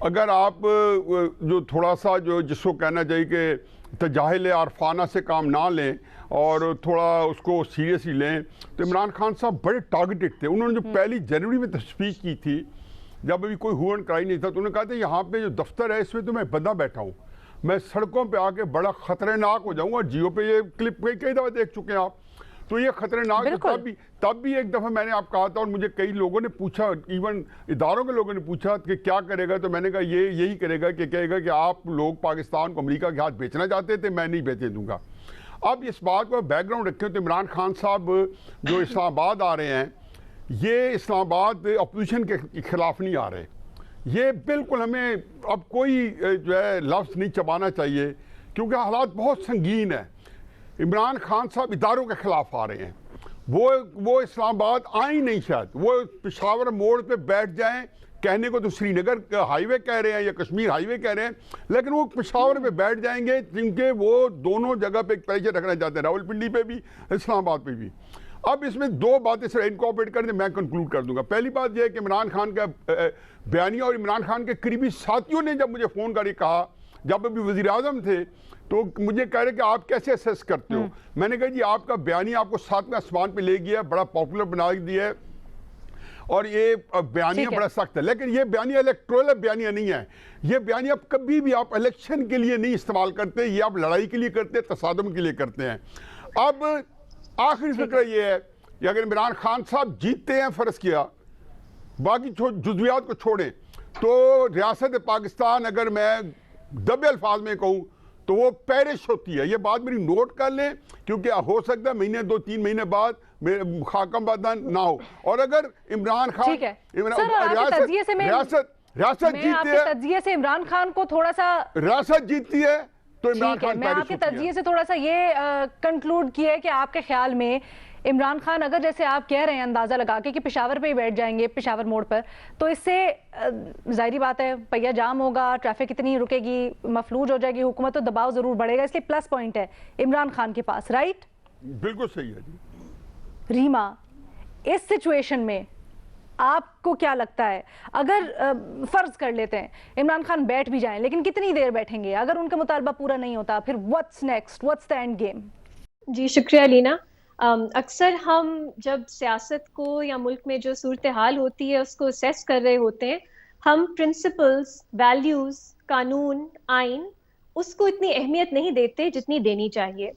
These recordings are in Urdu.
اگر آپ جو تھوڑا سا جو جس کو کہنا چاہیے کہ تجاہل عارفانہ سے کام نہ لیں اور تھوڑا اس کو سیریسلی لیں، تو عمران خان صاحب بڑے ٹارگیٹڈ تھے. انہوں نے جو 1 جنوری میں تصفیق کی تھی، جب ابھی کوئی ہو اینڈ کرائی نہیں تھا، تو انہوں نے کہا تھا یہاں پہ جو دفتر ہے اس میں تو میں بندہ بیٹھا ہوں، میں سڑکوں پہ آ کے بڑا خطرناک ہو جاؤں گا. جیو پہ یہ کلپ کئی دفعہ دیکھ چکے ہیں آپ. تو یہ خطرناک، تب بھی ایک دفعہ میں نے آپ کہا تھا، اور مجھے کئی لوگوں نے پوچھا، ایون اداروں کے لوگوں نے پوچھا کہ کیا کرے گا، تو میں نے کہا یہی کرے گا کہ کہے گا کہ آپ لوگ پاکستان کو امریکہ کے ہاتھ بیچنا چاہتے تھے، میں نہیں بیچنے دوں گا. اب اس بات کو بیک گراؤنڈ رکھیں تو عمران خان صاحب جو اسلام آباد آ رہے ہیں، یہ اسلام آباد اپوزیشن کے خلاف نہیں آ رہے. یہ بالکل ہمیں اب کوئی جو ہے لفظ نہیں چبانا چاہیے، کیونکہ حالات بہت سنگین ہیں. عمران خان صاحب اداروں کے خلاف آ رہے ہیں. وہ اسلام آباد آئیں نہیں، شاید وہ پشاور موڑ پہ بیٹھ جائیں. کہنے کو تو سری نگر ہائی وے کہہ رہے ہیں یا کشمیر ہائی وے کہہ رہے ہیں، لیکن وہ پشاور پہ بیٹھ جائیں گے، کیونکہ وہ دونوں جگہ پہ ایک پریشر رکھنا چاہتے ہیں، راولپنڈی پہ بھی، اسلام آباد پہ بھی. اب اس میں 2 باتیں صرف انکارپوریٹ کر دیں، میں کنکلوڈ کر دوں گا. پہلی بات یہ ہے کہ عمران خان کا بیانیہ، اور عمران خان کے قریبی ساتھیوں نے جب مجھے فون کر کے کہا، جب ابھی وزیر اعظم تھے، تو مجھے کہہ رہے کہ آپ کیسے اسیس کرتے ہو. میں نے کہا جی آپ کا بیانیہ آپ کو 7ویں آسمان پہ لے گیا، بڑا پاپولر بنا دیا ہے، اور یہ بیانیہ بڑا سخت ہے. لیکن یہ بیانیہ الیکٹورل بیانیہ نہیں ہے. یہ بیانیہ کبھی بھی آپ الیکشن کے لیے نہیں استعمال کرتے، یہ آپ لڑائی کے لیے کرتے ہیں، تصادم کے لیے کرتے ہیں. اب آخری فکرہ یہ ہے کہ اگر عمران خان صاحب جیتتے ہیں، فرض کیا باقی جزویات کو چھوڑیں، تو ریاست پاکستان اگر میں دبے الفاظ میں کہوں تو وہ پیرش ہوتی ہے. یہ بات میری نوٹ کر لیں، کیونکہ ہو سکتا ہے مہینے 2-3 مہینے بعد خاکم بادان نہ ہو. اور اگر عمران خان ریاست جیتتی ہے، تجزیے سے عمران خان کو تھوڑا سا ریاست جیتتی ہے تو عمران خان میں آپ کے تجزیے سے تھوڑا سا یہ کنکلوڈ کیا ہے کہ آپ کے خیال میں عمران خان اگر جیسے آپ کہہ رہے ہیں اندازہ لگا کے کہ پشاور پہ ہی بیٹھ جائیں گے، پشاور موڑ پر، تو اس سے ظاہری بات ہے پہیہ جام ہوگا، ٹریفک اتنی رکے گی، مفلوج ہو جائے گی حکومت، تو دباؤ ضرور بڑھے گا. اس لیے پلس پوائنٹ ہے عمران خان کے پاس، رائٹ؟ بالکل صحیح ہے جی. ریما، اس سچویشن میں آپ کو کیا لگتا ہے، اگر فرض کر لیتے ہیں عمران خان بیٹھ بھی جائیں، لیکن کتنی دیر بیٹھیں گے؟ اگر ان کا مطالبہ پورا نہیں ہوتا، پھر what's next? what's the end game? جی شکریہ لینا. اکثر ہم جب سیاست کو یا ملک میں جو صورتحال ہوتی ہے اس کو اسیس کر رہے ہوتے ہیں، ہم پرنسپلز، ویلیوز، قانون، آئین، اس کو اتنی اہمیت نہیں دیتے جتنی دینی چاہیے.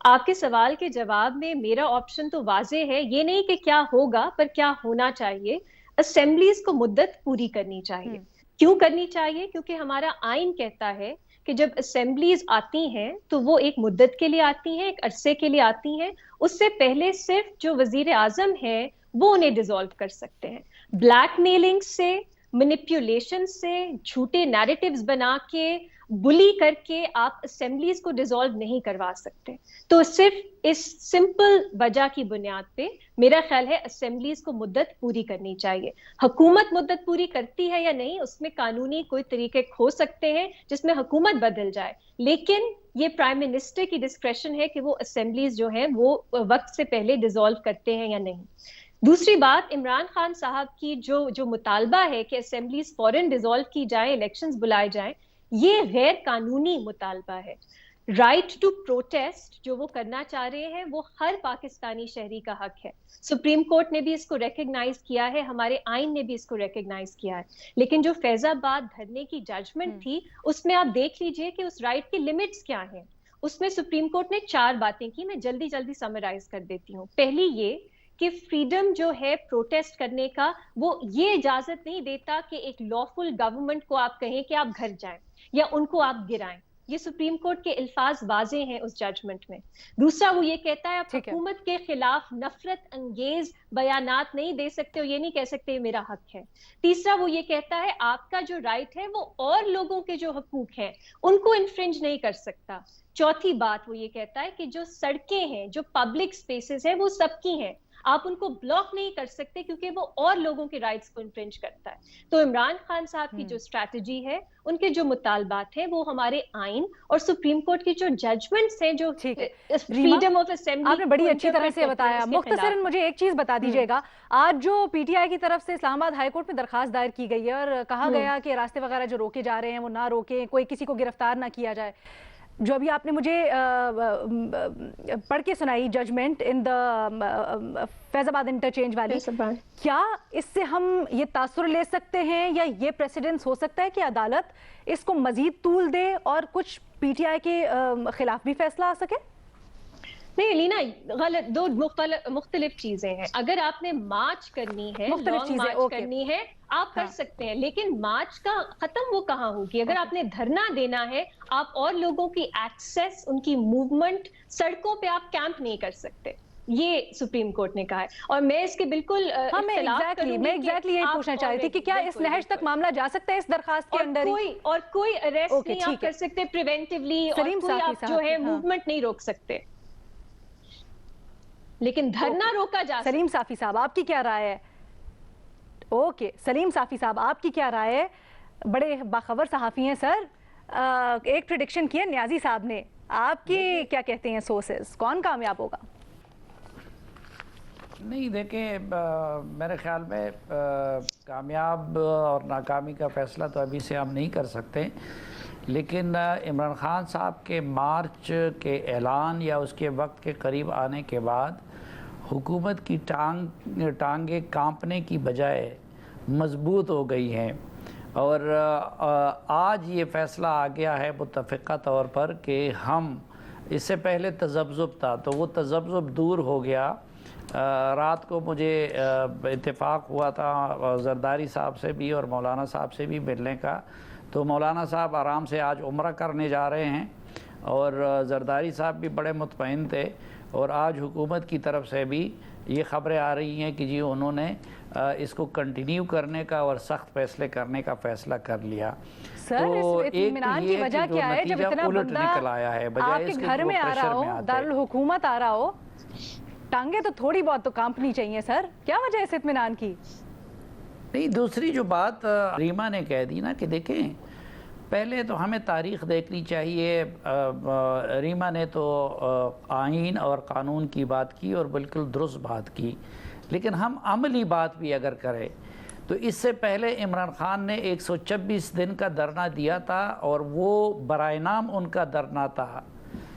آپ کے سوال کے جواب میں میرا آپشن تو واضح ہے، یہ نہیں کہ کیا ہوگا پر کیا ہونا چاہیے. اسمبلیز کو مدت پوری کرنی چاہیے. کیوں کرنی چاہیے؟ کیونکہ ہمارا آئین کہتا ہے کہ جب اسمبلیز آتی ہیں تو وہ ایک مدت کے لیے آتی ہیں، ایک عرصے کے لیے آتی ہیں. اس سے پہلے صرف جو وزیر اعظم ہیں وہ انہیں ڈیزالو کر سکتے ہیں. بلیک میلنگ سے، مینیپولیشن سے، جھوٹے نیریٹیوز بنا کے، بلی کر کے آپ اسمبلیز کو ڈیزالو نہیں کروا سکتے. تو صرف اس سمپل وجہ کی بنیاد پہ میرا خیال ہے اسمبلیز کو مدت پوری کرنی چاہیے. حکومت مدت پوری کرتی ہے یا نہیں، اس میں قانونی کوئی طریقے ہو سکتے ہیں جس میں حکومت بدل جائے، لیکن یہ پرائم منسٹر کی ڈسکریشن ہے کہ وہ اسمبلیز جو ہیں وہ وقت سے پہلے ڈیزالو کرتے ہیں یا نہیں. دوسری بات، عمران خان صاحب کی جو مطالبہ ہے کہ اسمبلیز فوراً ڈیزالو کی جائیں، الیکشنز بلائے جائیں، یہ غیر قانونی مطالبہ ہے. رائٹ ٹو پروٹیسٹ جو وہ کرنا چاہ رہے ہیں وہ ہر پاکستانی شہری کا حق ہے. سپریم کورٹ نے بھی اس کو ریکگنائز کیا ہے، ہمارے آئین نے بھی اس کو ریکگنائز کیا ہے. لیکن جو فیض آباد دھرنے کی ججمنٹ تھی اس میں آپ دیکھ لیجئے کہ اس رائٹ کی لمٹس کیا ہیں. اس میں سپریم کورٹ نے 4 باتیں کی، میں جلدی سمرائز کر دیتی ہوں. پہلی یہ کہ فریڈم جو ہے پروٹیسٹ کرنے کا، وہ یہ اجازت نہیں دیتا کہ ایک لافل گورنمنٹ کو آپ کہیں کہ آپ گھر جائیں یا ان کو آپ گرائیں. یہ سپریم کورٹ کے الفاظ واضح ہیں اس ججمنٹ میں. دوسرا وہ یہ کہتا ہے آپ حکومت کے خلاف نفرت انگیز بیانات نہیں دے سکتے، اور یہ نہیں کہہ سکتے یہ میرا حق ہے. تیسرا وہ یہ کہتا ہے آپ کا جو رائٹ ہے وہ اور لوگوں کے جو حقوق ہیں ان کو انفرنج نہیں کر سکتا. چوتھی بات وہ یہ کہتا ہے کہ جو سڑکیں ہیں، جو پبلک سپیسز ہیں، وہ سب کی ہیں. آپ ان کو بلاک نہیں کر سکتے کیونکہ وہ اور لوگوں کے رائٹس کو انفرنج کرتا ہے. تو عمران خان صاحب کی جو اسٹریٹجی ہے, ان کے جو مطالبات ہیں, وہ ہمارے آئین اور سپریم کورٹ کی جو ججمنٹس ہیں, جو فریڈم آف اسمبلی, آپ نے بڑی اچھی طرح سے بتایا. مختصراً مجھے ایک چیز بتا دیجیے گا, آج جو پی ٹی آئی کی طرف سے اسلام آباد ہائی کورٹ میں درخواست دائر کی گئی ہے اور کہا گیا کہ راستے وغیرہ جو روکے جا رہے ہیں وہ نہ روکیں, کوئی کسی کو گرفتار نہ کیا جائے, جو ابھی آپ نے مجھے پڑھ کے سنائی ججمنٹ ان دا فیض آباد انٹرچینج والی, کیا اس سے ہم یہ تاثر لے سکتے ہیں یا یہ پریسیڈنس ہو سکتا ہے کہ عدالت اس کو مزید طول دے اور کچھ پی ٹی آئی کے خلاف بھی فیصلہ آ سکے؟ نہیں لینا, غلط, دو مختلف چیزیں ہیں. اگر آپ نے مارچ کرنی ہے, مختلف چیزیں کرنی ہے, آپ کر سکتے ہیں, لیکن مارچ کا ختم وہ کہاں ہوگی؟ اگر آپ نے دھرنا دینا ہے, آپ اور لوگوں کی ایکسیس, ان کی موومنٹ, سڑکوں پہ آپ کیمپ نہیں کر سکتے, یہ سپریم کورٹ نے کہا ہے. اور میں اس کے بالکل میں ایگزیکٹلی یہی پوچھنا چاہ رہی تھی کہ کیا اس نہج تک معاملہ جا سکتا ہے اس درخواست کے اندر ہی؟ اور کوئی اریسٹ نہیں آپ کر سکتے پریونٹیولی, اور کوئی آپ جو ہے موومنٹ نہیں روک سکتے, لیکن دھرنا روکا جا سکتا. سلیم صافی صاحب آپ کی کیا رائے ہے؟ اوکے, سلیم صافی صاحب آپ کی کیا رائے ہے؟ بڑے باخبر صحافی ہیں سر, ایک پریڈکشن کی ہے نیازی صاحب نے, آپ کی کیا کہتے ہیں سورسز, کون کامیاب ہوگا؟ نہیں دیکھیں, میرے خیال میں کامیاب اور ناکامی کا فیصلہ تو ابھی سے ہم نہیں کر سکتے, لیکن عمران خان صاحب کے مارچ کے اعلان یا اس کے وقت کے قریب آنے کے بعد حکومت کی ٹانگیں کانپنے کی بجائے مضبوط ہو گئی ہیں, اور آج یہ فیصلہ آ گیا ہے متفقہ طور پر کہ ہم, اس سے پہلے تذبذب تھا تو وہ تذبذب دور ہو گیا. رات کو مجھے اتفاق ہوا تھا زرداری صاحب سے بھی اور مولانا صاحب سے بھی ملنے کا, تو مولانا صاحب آرام سے آج عمرہ کرنے جا رہے ہیں, اور زرداری صاحب بھی بڑے مطمئن تھے, اور آج حکومت کی طرف سے بھی یہ خبریں آ رہی ہیں کہ جی انہوں نے اس کو کنٹینیو کرنے کا اور سخت فیصلے کرنے کا فیصلہ کر لیا. سر اس اطمینان کی وجہ کیا ہے جب اتنا بندہ آپ کے گھر میں آ رہا ہو, دارالحکومت آ رہا ہو, ٹانگیں تو تھوڑی بہت تو کانپنی چاہیے سر, کیا وجہ ہے اس اطمینان کی؟ نہیں, دوسری جو بات ریما نے کہہ دی نا کہ دیکھیں پہلے تو ہمیں تاریخ دیکھنی چاہیے. ریما نے تو آئین اور قانون کی بات کی اور بالکل درست بات کی, لیکن ہم عملی بات بھی اگر کریں تو اس سے پہلے عمران خان نے 126 دن کا دھرنا دیا تھا, اور وہ برائے نام ان کا دھرنا تھا,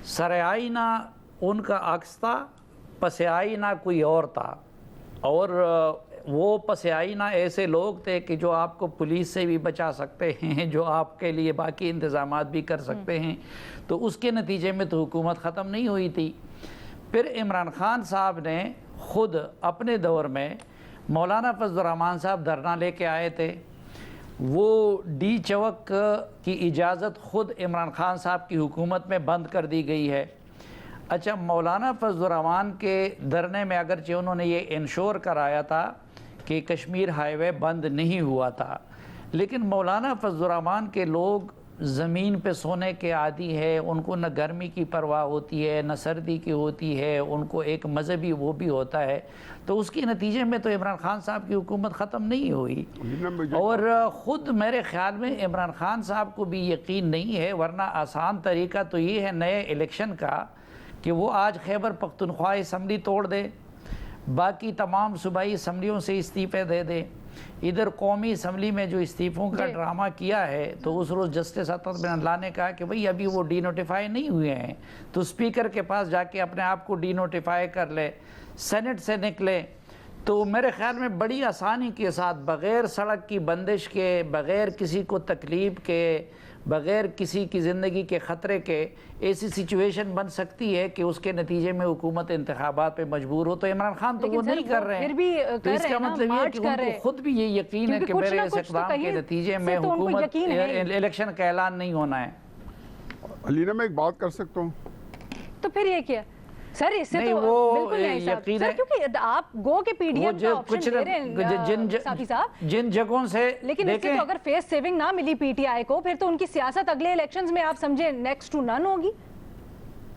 سر آئینہ ان کا عکس تھا, پس آئینہ کوئی اور تھا, اور وہ پس آئینہ ایسے لوگ تھے کہ جو آپ کو پولیس سے بھی بچا سکتے ہیں, جو آپ کے لیے باقی انتظامات بھی کر سکتے ہیں. تو اس کے نتیجے میں تو حکومت ختم نہیں ہوئی تھی. پھر عمران خان صاحب نے خود اپنے دور میں, مولانا فضل الرحمان صاحب دھرنا لے کے آئے تھے, وہ ڈی چوک کی اجازت خود عمران خان صاحب کی حکومت میں بند کر دی گئی ہے. اچھا, مولانا فضل الرحمان کے دھرنے میں اگرچہ انہوں نے یہ انشور کرایا تھا کہ کشمیر ہائی وے بند نہیں ہوا تھا, لیکن مولانا فضل الرحمان کے لوگ زمین پہ سونے کے عادی ہے, ان کو نہ گرمی کی پرواہ ہوتی ہے نہ سردی کی ہوتی ہے, ان کو ایک مذہبی وہ بھی ہوتا ہے. تو اس کے نتیجے میں تو عمران خان صاحب کی حکومت ختم نہیں ہوئی, اور خود میرے خیال میں عمران خان صاحب کو بھی یقین نہیں ہے, ورنہ آسان طریقہ تو یہ ہے نئے الیکشن کا کہ وہ آج خیبر پختونخوا اسمبلی توڑ دے, باقی تمام صوبائی اسمبلیوں سے استعفے دے دے. ادھر قومی اسمبلی میں جو استعفوں کا ڈرامہ کیا ہے, تو اس روز جسٹس عطیہ بن اللہ نے کہا کہ بھئی ابھی وہ ڈی نوٹیفائی نہیں ہوئے ہیں, تو اسپیکر کے پاس جا کے اپنے آپ کو ڈی نوٹیفائی کر لے, سینٹ سے نکلے. تو میرے خیال میں بڑی آسانی کے ساتھ, بغیر سڑک کی بندش کے, بغیر کسی کو تکلیف کے, بغیر کسی کی زندگی کے خطرے کے, ایسی سچویشن بن سکتی ہے کہ اس کے نتیجے میں حکومت انتخابات پہ مجبور ہو. تو عمران خان تو وہ نہیں کر رہے ہیں, تو اس کا مطلب یہ ہے کہ ان کو خود بھی یہ یقین ہے کہ میرے اس اقدام کے نتیجے میں حکومت الیکشن کا اعلان نہیں ہونا ہے. علینا میں ایک بات کر سکتا ہوں؟ تو پھر یہ کیا سر, اس سے تو بالکل نہیں صاحب, سر کیونکہ آپ گو کے پی ڈی ایم کا آپشن دے رہے ہیں صافی صاحب, جن جگہوں سے, لیکن اس سے تو اگر فیس سیونگ نہ ملی پی ٹی آئی کو, پھر تو ان کی سیاست اگلے الیکشنز میں آپ سمجھیں نیکسٹ ٹو نن ہوگی.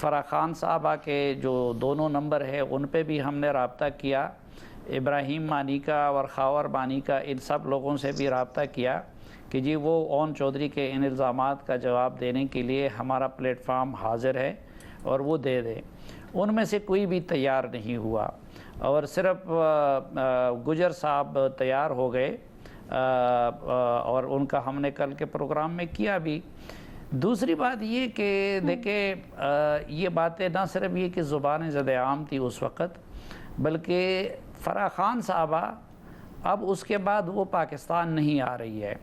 فرح خان صاحبہ کے جو دونوں نمبر ہے ان پہ بھی ہم نے رابطہ کیا، ابراہیم مانی کا اور خاور مانی کا، ان سب لوگوں سے بھی رابطہ کیا کہ جی وہ اون چودھری کے ان الزامات کا جواب دینے کے لیے ہمارا پلیٹ فارم حاضر ہے اور وہ دے دے۔ ان میں سے کوئی بھی تیار نہیں ہوا اور صرف گجر صاحب تیار ہو گئے اور ان کا ہم نے کل کے پروگرام میں کیا بھی۔ دوسری بات یہ کہ دیکھیں یہ باتیں نہ صرف یہ کہ زبان زد عام تھی اس وقت، بلکہ فرح خان صاحبہ اب اس کے بعد وہ پاکستان نہیں آ رہی ہے،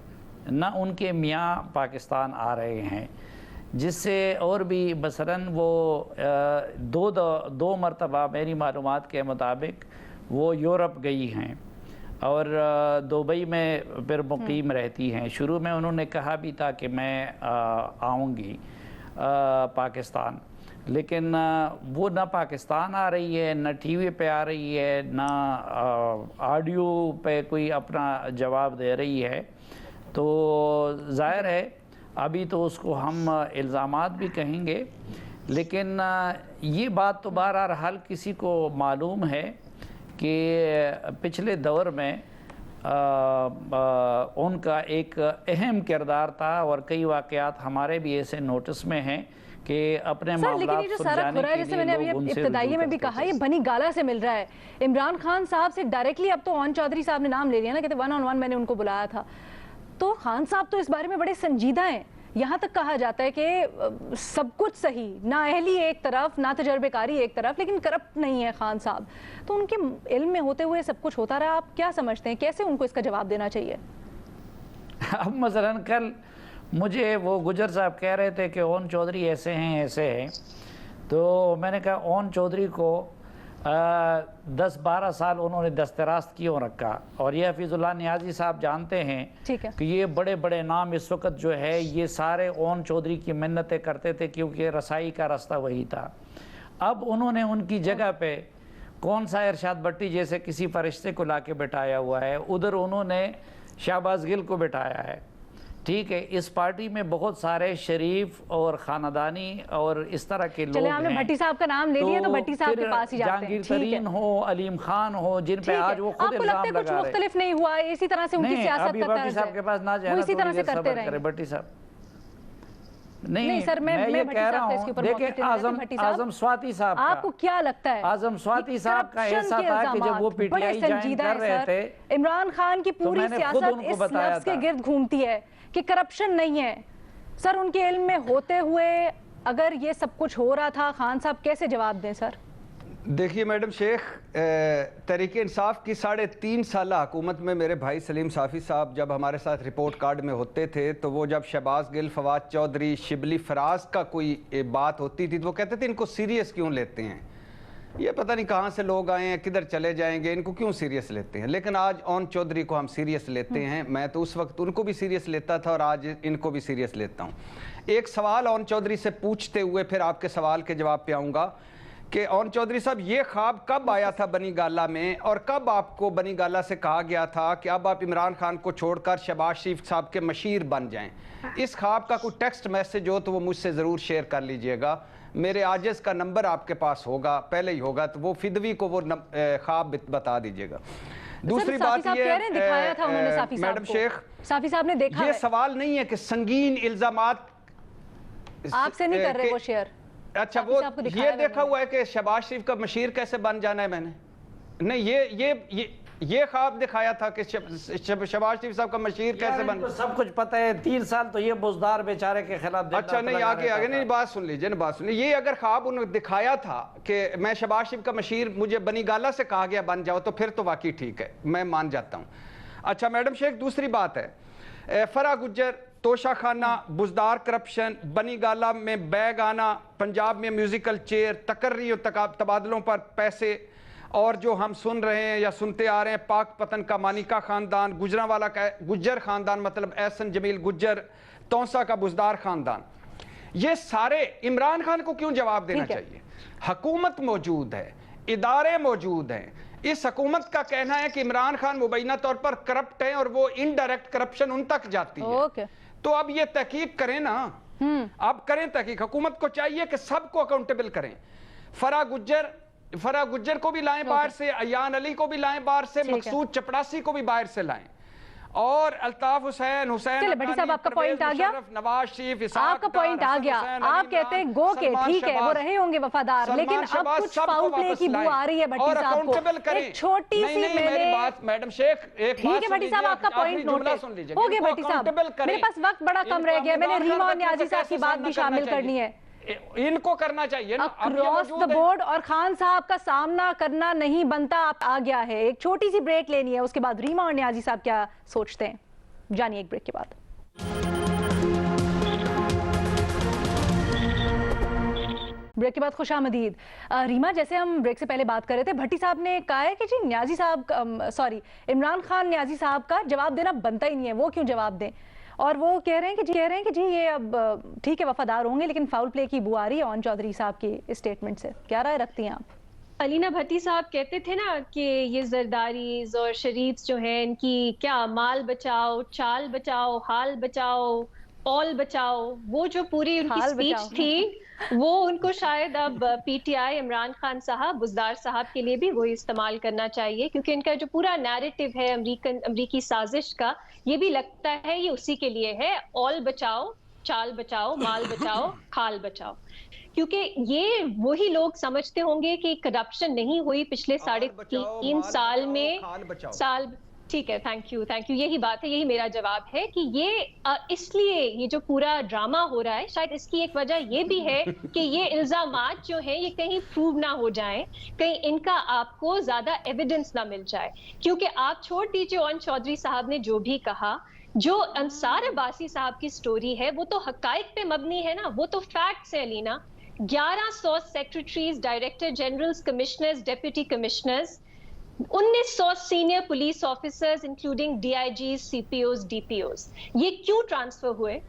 نہ ان کے میاں پاکستان آ رہے ہیں، جس سے اور بھی مثلاً وہ دو مرتبہ میری معلومات کے مطابق وہ یورپ گئی ہیں اور دبئی میں پھر مقیم رہتی ہیں۔ شروع میں انہوں نے کہا بھی تھا کہ میں آؤں گی پاکستان، لیکن وہ نہ پاکستان آ رہی ہے، نہ ٹی وی پہ آ رہی ہے، نہ آڈیو پہ کوئی اپنا جواب دے رہی ہے۔ تو ظاہر ہے ابھی تو اس کو ہم الزامات بھی کہیں گے، لیکن یہ بات تو بہرحال کسی کو معلوم ہے کہ پچھلے دور میں ان کا ایک اہم کردار تھا اور کئی واقعات ہمارے بھی ایسے نوٹس میں ہیں کہ اپنے معاملات سلجھانے کے جیسے میں نے ابھی لیے لوگ ان سے ابتدائی میں بھی کہا یہ بنی گالا سے مل رہا ہے عمران خان صاحب سے ڈائریکٹلی۔ اب تو اون چودھری صاحب نے نام لے لیا نا، کہتے 1 on 1 میں نے ان کو بلایا تھا، تو خان صاحب تو اس بارے میں بڑے سنجیدہ ہیں۔ یہاں تک کہا جاتا ہے کہ سب کچھ صحیح، نہ اہلی ایک طرف، نہ تجربے کاری ایک طرف، لیکن کرپٹ نہیں ہے خان صاحب، تو ان کے علم میں ہوتے ہوئے سب کچھ ہوتا رہا۔ آپ کیا سمجھتے ہیں کیسے ان کو اس کا جواب دینا چاہیے؟ اب مثلاً کل مجھے وہ گجر صاحب کہہ رہے تھے کہ اون چودھری ایسے ہیں، تو میں نے کہا اون چودھری کو 10-12 سال انہوں نے دستراست کیوں رکھا، اور یہ حفیظ اللہ نیازی صاحب جانتے ہیں کہ یہ بڑے بڑے نام اس وقت جو ہے یہ سارے اون چودھری کی منتیں کرتے تھے کیونکہ رسائی کا راستہ وہی تھا۔ اب انہوں نے ان کی جگہ پہ کون سا ارشاد بٹی جیسے کسی فرشتے کو لا کے بٹھایا ہوا ہے، ادھر انہوں نے شہباز گل کو بٹھایا ہے۔ ٹھیک ہے، اس پارٹی میں بہت سارے شریف اور خاندانی اور اس طرح کے لوگ ہیں۔ آپ نے بھٹی صاحب کا نام لے لیا تو بھٹی صاحب کے پاس ہی جاتے ہیں۔ جہانگیر ترین ہو، علیم خان ہو، جن پہ آج وہ خود الزام لگا رہے ہیں۔ آپ کو لگتا ہے کچھ مختلف نہیں ہوا، اسی طرح سے ان کی سیاست کا طرز ہے؟ بھٹی صاحب کے پاس نہ جائے، وہ اسی طرح سے کرتے رہیں۔ بھٹی صاحب نہیں سر، میں یہ کہہ رہا ہوں، دیکھیں اعظم سواتی صاحب آپ کو کیا لگتا ہے اعظم سواتی صاحب کا ایسا تھا کہ جب وہ پی ٹی آئی جوائن کر رہے تھے، عمران خان کی پوری سیاست اس لفظ کے گرد گھومتی ہے کہ کرپشن نہیں ہے۔ سر ان کے علم میں ہوتے ہوئے اگر یہ سب کچھ ہو رہا تھا، خان صاحب کیسے جواب دیں سر؟ دیکھیے میڈم شیخ، تحریک انصاف کی 3.5 سالہ حکومت میں میرے بھائی سلیم صافی صاحب جب ہمارے ساتھ رپورٹ کارڈ میں ہوتے تھے تو وہ جب شہباز گل، فواد چودھری، شبلی فراز کا کوئی بات ہوتی تھی تو وہ کہتے تھے ان کو سیریس کیوں لیتے ہیں، یہ پتہ نہیں کہاں سے لوگ آئے ہیں، کدھر چلے جائیں گے، ان کو کیوں سیریس لیتے ہیں۔ لیکن آج اون چودھری کو ہم سیریس لیتے ہیں، میں تو اس وقت ان کو بھی سیریس لیتا تھا اور آج ان کو بھی سیریس لیتا ہوں۔ ایک سوال اون چودھری سے پوچھتے ہوئے پھر آپ کے سوال کے جواب پہ آؤں گا کہ اون چودھری صاحب یہ خواب کب آیا تھا بنی گالا میں، اور کب آپ کو بنی گالا سے کہا گیا تھا کہ اب آپ عمران خان کو چھوڑ کر شہباز شریف صاحب کے مشیر بن جائیں؟ اس خواب کا کوئی ٹیکسٹ میسج ہو تو وہ مجھ سے ضرور شیئر کر لیجئے گا، میرے عاجز کا نمبر آپ کے پاس ہوگا، پہلے ہی ہوگا، تو وہ فدوی کو وہ خواب بتا دیجئے گا۔ دوسری بات یہ میڈم شیخ، صافی صاحب نے دیکھا یہ سوال نہیں ہے کہ سنگین الزامات آپ سے نہیں کر رہے وہ شیئر، اچھا وہ یہ دیکھا ہوا ہے کہ شہباز شریف کا مشیر کیسے بن جانا ہے میں نے، نہیں یہ خواب دکھایا تھا کہ شہباز شریف صاحب کا مشیر کیسے بن، سب کچھ پتہ ہے، 3 سال تو یہ بزدار بیچارے کے خلاف۔ اچھا نہیں آگے نہیں، بات سن لیجئے، یہ اگر خواب انہوں نے دکھایا تھا کہ میں شہباز شریف کا مشیر، مجھے بنی گالا سے کہا گیا بن جاؤ، تو پھر تو واقعی ٹھیک ہے، میں مان جاتا ہوں۔ اچھا میڈم شیخ، دوسری بات ہے فرح گجر، توشہ خانہ، بزدار کرپشن، بنی گالا میں بیگ آنا، پنجاب میں میوزیکل چیئر، تقرری اور تبادلوں پر پیسے، اور جو ہم سن رہے ہیں یا سنتے آ رہے ہیں پاک پتن کا مانیکا خاندان، گجرانوالا کا گجر خاندان مطلب احسن جمیل گجر، تونسا کا بزدار خاندان، یہ سارے عمران خان کو کیوں جواب دینا چاہیے؟ حکومت موجود ہے، ادارے موجود ہیں، اس حکومت کا کہنا ہے کہ عمران خان مبینہ طور پر کرپٹ ہیں اور وہ انڈائریکٹ کرپشن ان تک جاتی ہے، تو اب یہ تحقیق کریں نا، اب کریں تحقیق. حکومت کو چاہیے کہ سب کو اکاؤنٹیبل کریں. فرا گجر کو بھی لائیں باہر سے, ایان علی کو بھی لائیں باہر سے, مقصود چپڑاسی کو بھی باہر سے لائیں, اور الطاف حسین چلے بھٹی صاحب آپ کا پوائنٹ آ گیا, نواز شریف, آپ کا پوائنٹ آ گیا. آپ کہتے ہیں گو کے ٹھیک ہے وہ رہے ہوں گے وفادار, لیکن اب کچھ فاؤل پلے کی بو آ رہی ہے بھٹی صاحب کو. ایک چھوٹی سی میری بات میڈم شیخ, ایک ٹھیک ہے بھٹی صاحب آپ کا پوائنٹ نوٹ ہو گیا. بھٹی صاحب میرے پاس وقت بڑا کم رہ گیا, میں نے ریما اور نیازی صاحب کی بات بھی شامل کرنی ہے. ان کو کرنا چاہیے نا اکراس دا بورڈ, اور خان صاحب کا سامنا کرنا نہیں بنتا. آپ آ گیا ہے, ایک چھوٹی سی بریک لینی ہے, اس کے بعد ریما اور نیازی صاحب کیا سوچتے ہیں جانیے ایک بریک کے بعد. بریک کے بعد خوش آمدید. ریما, جیسے ہم بریک سے پہلے بات کر رہے تھے, بھٹی صاحب نے کہا ہے کہ جی نیازی صاحب عمران خان نیازی صاحب کا جواب دینا بنتا ہی نہیں ہے, وہ کیوں جواب دیں, اور وہ کہہ رہے ہیں کہ جی یہ اب ٹھیک ہے وفادار ہوں گے لیکن فاؤل پلے کی بو آ رہی ہے اون چودھری صاحب کی اسٹیٹمنٹ سے. کیا رائے رکھتی ہیں آپ؟ علینا بھٹی صاحب کہتے تھے نا کہ یہ زرداریز اور شریفز جو ہیں ان کی کیا مال بچاؤ, چال بچاؤ, حال بچاؤ, پول بچاؤ, وہ جو پوری ان کی سپیچ تھی وہ ان کو شاید اب P T I, Imran Khan صاحب, بزدار صاحب کے لیے بھی وہی استعمال کرنا چاہیے, کیونکہ ان کا جو پورا نیریٹو ہے امریکی سازش کا, یہ بھی لگتا ہے یہ اسی کے لیے ہے. آل بچاؤ, چال بچاؤ, مال بچاؤ, کھال بچاؤ, کیونکہ یہ وہی لوگ سمجھتے ہوں گے کہ کرپشن نہیں ہوئی پچھلے 3.5 سال میں. ٹھیک ہے, تھینک یو, یہی بات ہے, یہی میرا جواب ہے کہ یہ اس لیے یہ جو پورا ڈرامہ ہو رہا ہے, شاید اس کی ایک وجہ یہ بھی ہے کہ یہ الزامات جو ہیں یہ کہیں پروو نہ ہو جائیں, کہیں ان کا آپ کو زیادہ ایویڈنس نہ مل جائے. کیونکہ آپ چھوڑ دیجیے اون چودھری صاحب نے جو بھی کہا, جو انصار عباسی صاحب کی سٹوری ہے وہ تو حقائق پہ مبنی ہے نا, وہ تو فیکٹس ہے لینا. 1100 secretaries, director generals, commissioners, deputy commissioners, 1900 senior police officers including D I Gs, C P Os, D P Os, یہ کیوں ٹرانسفر ہوئے؟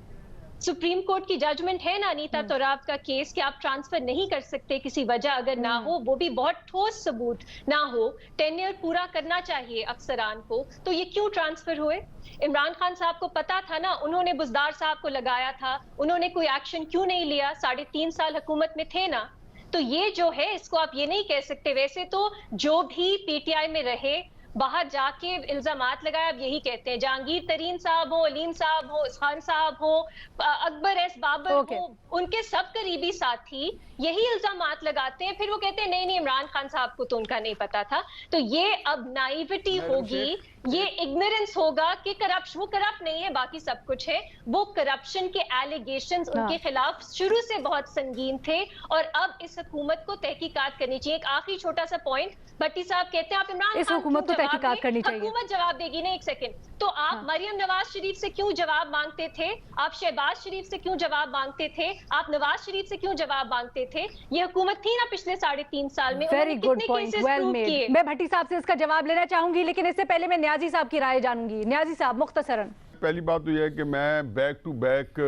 سپریم کورٹ کی ججمنٹ ہے نا انیتا توراب کا کیس کہ آپ ٹرانسفر نہیں کر سکتے کسی وجہ اگر نہ ہو, وہ بھی بہت ٹھوس ثبوت نہ ہو, ٹینیئر پورا کرنا چاہیے افسران کو, تو یہ کیوں ٹرانسفر ہوئے؟ عمران خان صاحب کو پتا تھا نا, انہوں نے بزدار صاحب کو لگایا تھا, انہوں نے کوئی ایکشن کیوں نہیں لیا؟ 3.5 سال حکومت میں تھے نا. تو یہ جو ہے اس کو آپ یہ نہیں کہہ سکتے. ویسے تو جو بھی پی ٹی آئی میں رہے, باہر جا کے الزامات لگائے, اب یہی کہتے ہیں جہانگیر ترین صاحب ہو, علیم صاحب ہو, خان صاحب ہو, اکبر ایس بابر ہو, ان کے سب قریبی ساتھی یہی الزامات لگاتے ہیں, پھر وہ کہتے ہیں نہیں عمران خان صاحب کو تو ان کا نہیں پتا تھا. تو یہ اب نائیوٹی ہوگی, یہ اگنورنس ہوگا کہ کرپشن, وہ کرپٹ نہیں ہے, باقی سب کچھ ہے. وہ کرپشن کے ایلیگیشنز ان کے خلاف شروع سے بہت سنگین تھے, اور اب اس حکومت کو تحقیقات کرنی چاہیے. ایک آخری چھوٹا سا پوائنٹ, بھٹی صاحب کہتے ہیں آپ عمران خان کو تحقیقات کرنی چاہیے, حکومت جواب دے گی. نہیں, ایک سیکنڈ, تو آپ مریم نواز شریف سے کیوں جواب مانگتے تھے؟ آپ شہباز شریف سے کیوں جواب مانگتے تھے؟ آپ نواز شریف سے کیوں جواب مانگتے تھے؟ یہ حکومت تھی نا پچھلے 3.5 سال میں. Very good point, well made. میں بھٹی صاحب سے اس کا جواب لینا چاہوں گی, لیکن اس سے پہلے میں نیازی صاحب کی رائے جانوں گی. نیازی صاحب مختصراً. پہلی بات تو یہ ہے کہ میں بیک ٹو بیک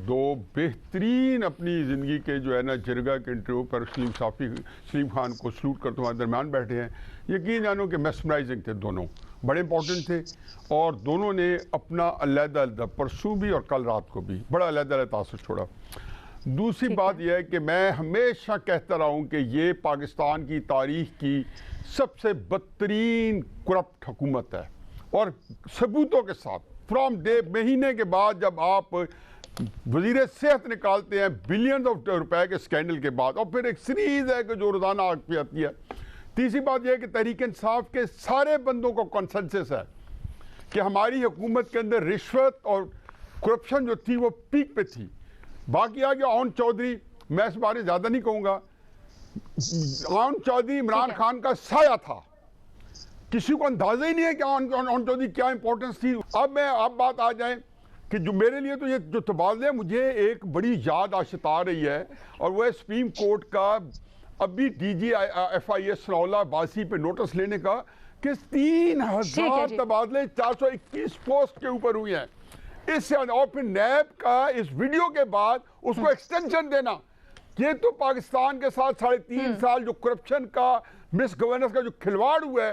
2 بہترین اپنی زندگی کے جو ہے نا جرگہ کے انٹرویو پر سلیم خان کو سلوٹ کرتے ہوئے درمیان بیٹھے ہیں. یقین جانو کہ میسمرائزنگ تھے, دونوں بڑے امپورٹنٹ تھے, اور دونوں نے اپنا علیحدہ پرسوں بھی اور کل رات کو بھی بڑا علیحدہ تاثر چھوڑا. دوسری بات یہ ہے کہ میں ہمیشہ کہتا رہا ہوں کہ یہ پاکستان کی تاریخ کی سب سے بدترین کرپٹ حکومت ہے, اور ثبوتوں کے ساتھ. فرام ڈے, مہینے کے بعد جب آپ وزیر صحت نکالتے ہیں بلینز آف روپے کے اسکینڈل کے بعد, اور پھر ایک سیریز ہے کہ جو روزانہ آگ پہ آتی ہے. تیسری بات یہ ہے کہ تحریک انصاف کے سارے بندوں کو کنسنسس ہے کہ ہماری حکومت کے اندر رشوت اور کرپشن جو تھی وہ پیک پہ تھی. باقی آ گیا اون چودھری, میں اس بارے زیادہ نہیں کہوں گا. اون چودھری عمران خان کا سایہ تھا, کسی کو اندازہ ہی نہیں ہے کہ اون چودھری کیا امپورٹنس تھی. اب بات آ جائیں کہ جو میرے لیے تو یہ جو تبادلے مجھے ایک بڑی یاد آ رہی ہے, اور وہ سپریم کورٹ کا ابھی D G F I S Sanaullah اللہ عباسی پہ نوٹس لینے کا کہ 3000 تبادلے 421 پوسٹ کے اوپر ہوئے ہیں. اس سے اور پھر نیب کا اس ویڈیو کے بعد اس کو ایکسٹینشن دینا, یہ تو پاکستان کے ساتھ 3.5 سال جو کرپشن کا مس گورننس کا جو کھلواڑ ہوا ہے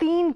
3